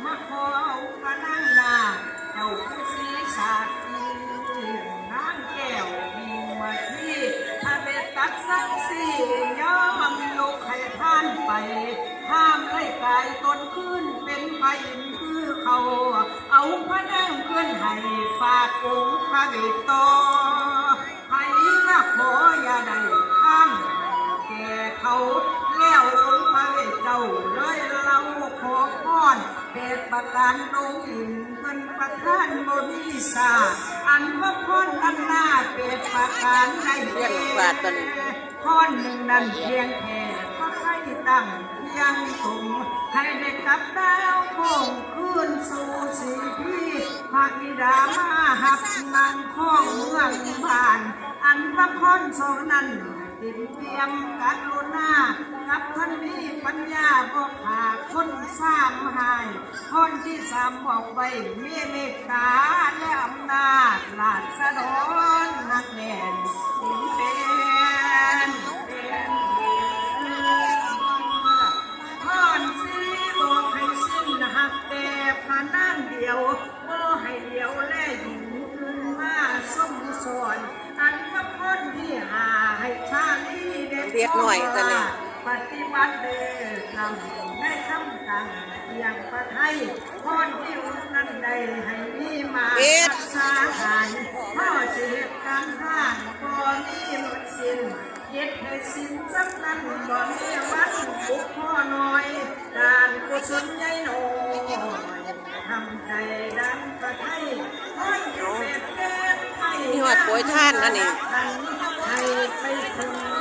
มาขอเอาพระนางนาเจ้าผู้ศรีสาคีนางแก้วมีมาที่ถ้าเบ็ดตัดสักสี่ย้อมลูกให้ท่านไปห้ามให้กายตนขึ้นเป็นไฟคือเขาเอาพระนางขึ้นให้ฝากองค์พระเวทต่อให้ละขออย่าได้ข้ามแก่เขาแล้วองค์พระเวทเจ้าเลยเราขอพรเดชประการตรงอินเป็นประธานบริษัทอันว่าพรอันหน้าเปรตประการให้เรียนพรหนึ่งนั้นเพียงแค่ก็ให้ตั้งยังคงให้ได้กับดาวโค้งขึ้นสู่สีพี่พระบิดามาหับนางข้องเมืองบ้านอันพระพรสองนั้นติดเตรียมกัรุณากับท่านมีปัญญาบอกขาคนสร้างหายคนที่สามบอกไว้มีเมตตาและอำนาจหลาดสะดอนนักแน่นสิงเป็นพรสีบอกให้สิ้นหักแต่พระนางเดียวบ่ให้เดียวและหญิงอื่นมาสมสอนอันว่าคนที่หาให้ชาลีเด็ก เรียกหน่อยตอนนี้ ปฏิบัติเดินนำได้ทำกันอย่างประไทยพรที่อุ่นนั้นได้ให้มีมารักษาหายพ่อเสียการท่านก็มีหมดสิ้นเย็ดให้สิ้นสักนั้นบ่มีวันบุกพ่อน้อยการกุศลใหญ่หน่อยทำใจดังประไทยพ่อที่เป็นแก้ไข นี่ว่าโปรยท่านนั่นเอง ให้ไปถึง